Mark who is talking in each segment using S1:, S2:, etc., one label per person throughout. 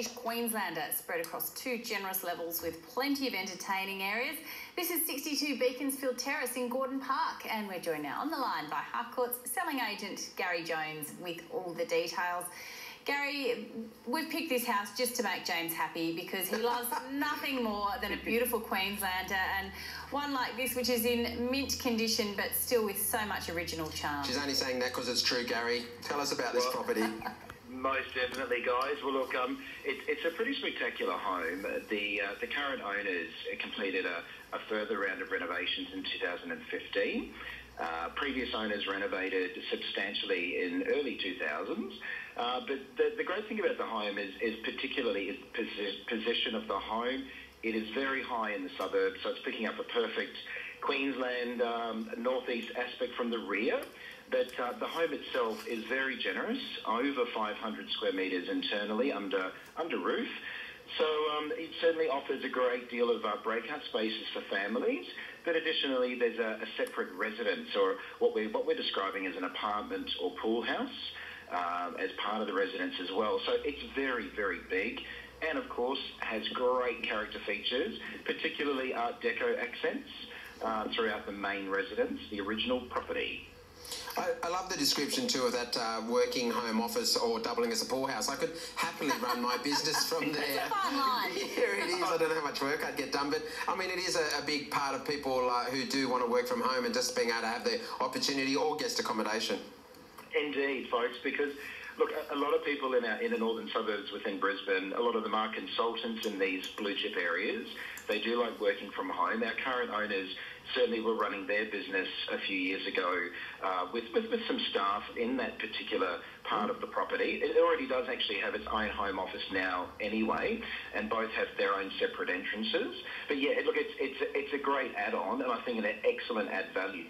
S1: British Queenslander spread across 2 generous levels with plenty of entertaining areas. This is 62 Beaconsfield Terrace in Gordon Park, and we're joined now on the line by Harcourt's selling agent Gary Jones with all the details. Gary, we've picked this house just to make James happy because he loves nothing more than a beautiful Queenslander, and one like this which is in mint condition but still with so much original charm.
S2: She's only saying that because it's true, Gary. Tell us about this property.
S3: Most definitely, guys. Well, look, it's a pretty spectacular home. The current owners completed a further round of renovations in 2015. Previous owners renovated substantially in early 2000s. But the great thing about the home is particularly the position of the home. It is very high in the suburbs, so it's picking up a perfect Queensland northeast aspect from the rear. But the home itself is very generous, over 500 square metres internally under roof. So it certainly offers a great deal of breakout spaces for families. But additionally, there's a separate residence, or what we're describing as an apartment or pool house, as part of the residence as well. So it's very, very big, and of course has great character features, particularly Art Deco accents throughout the main residence, the original property.
S2: I love the description too of that working home office or doubling as a pool house. I could happily run my business from there.
S1: It's a fun line.
S2: Here it is. I don't know how much work I'd get done, but I mean, it is a big part of people who do want to work from home and just being able to have the opportunity or guest accommodation.
S3: Indeed, folks, because look, a lot of people in the northern suburbs within Brisbane, a lot of them are consultants in these blue chip areas. They do like working from home. Our current owners certainly were running their business a few years ago with some staff in that particular part of the property. It already does actually have its own home office now anyway, and both have their own separate entrances. But yeah, look, it's a great add-on, and I think an excellent add value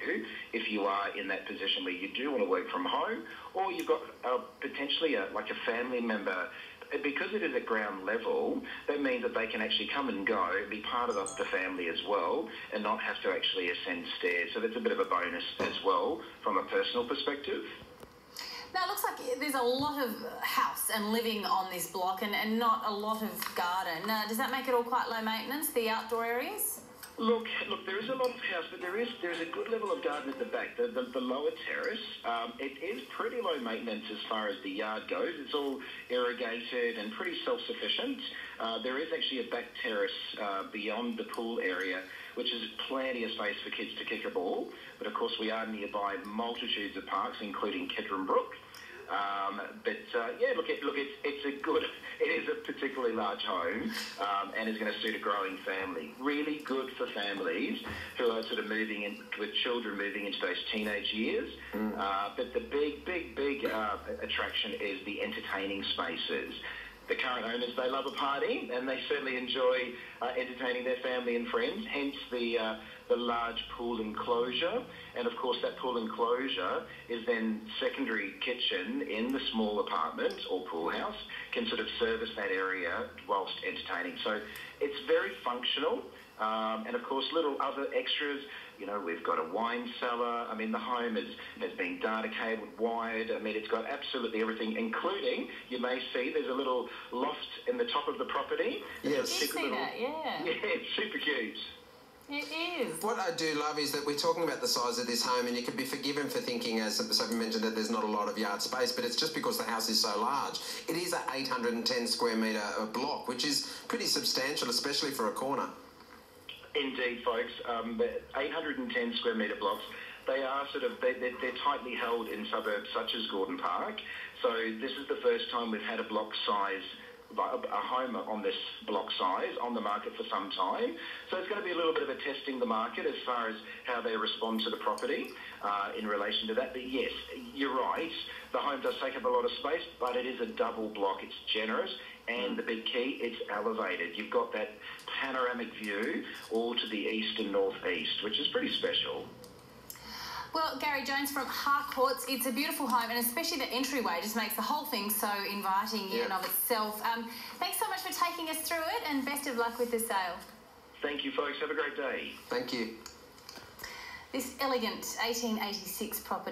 S3: if you are in that position where you do want to work from home, or you've got potentially like a family member. Because it is at ground level, that means that they can actually come and go, be part of the family as well, and not have to actually ascend stairs. So that's a bit of a bonus as well from a personal perspective.
S1: Now, it looks like there's a lot of house and living on this block and not a lot of garden. Does that make it all quite low maintenance, the outdoor areas?
S3: Look, there is a lot of house, but there is a good level of garden at the back. The lower terrace, it is pretty low maintenance as far as the yard goes. It's all irrigated and pretty self-sufficient. There is actually a back terrace beyond the pool area, which is plenty of space for kids to kick a ball. But of course, we are nearby multitudes of parks, including Kedron Brook. Yeah, look, it is a particularly large home, and is going to suit a growing family. Really good for families who are sort of moving in, with children moving into those teenage years. But the big attraction is the entertaining spaces. The current owners, they love a party, and they certainly enjoy entertaining their family and friends, hence the large pool enclosure. And of course, that pool enclosure is then secondary kitchen in the small apartment or pool house, can sort of service that area whilst entertaining. So it's very functional. And of course, little other extras. You know, we've got a wine cellar. I mean, the home has been data cabled, wired. I mean, it's got absolutely everything, including, you may see, there's a little loft in the top of the property.
S2: Yes.
S1: You see that, yeah.
S3: Yeah, it's super cute.
S1: It is.
S2: What I do love is that we're talking about the size of this home, and you can be forgiven for thinking, as Sophie mentioned, that there's not a lot of yard space, but it's just because the house is so large. It is an 810 square metre block, which is pretty substantial, especially for a corner.
S3: Indeed, folks. 810 square metre blocks. They are they're tightly held in suburbs such as Gordon Park. So this is the first time we've had a block size, a home on this block size on the market for some time. So it's going to be a little bit of a testing the market as far as how they respond to the property in relation to that. But yes, you're right. The home does take up a lot of space, but it is a double block. It's generous. And the big key, it's elevated. You've got that panoramic view all to the east and northeast, which is pretty special.
S1: Well, Gary Jones from Harcourt's, it's a beautiful home, and especially the entryway just makes the whole thing so inviting in and of itself. Thanks so much for taking us through it, and best of luck with the sale.
S3: Thank you, folks. Have a great day.
S2: Thank you.
S1: This elegant 1886 property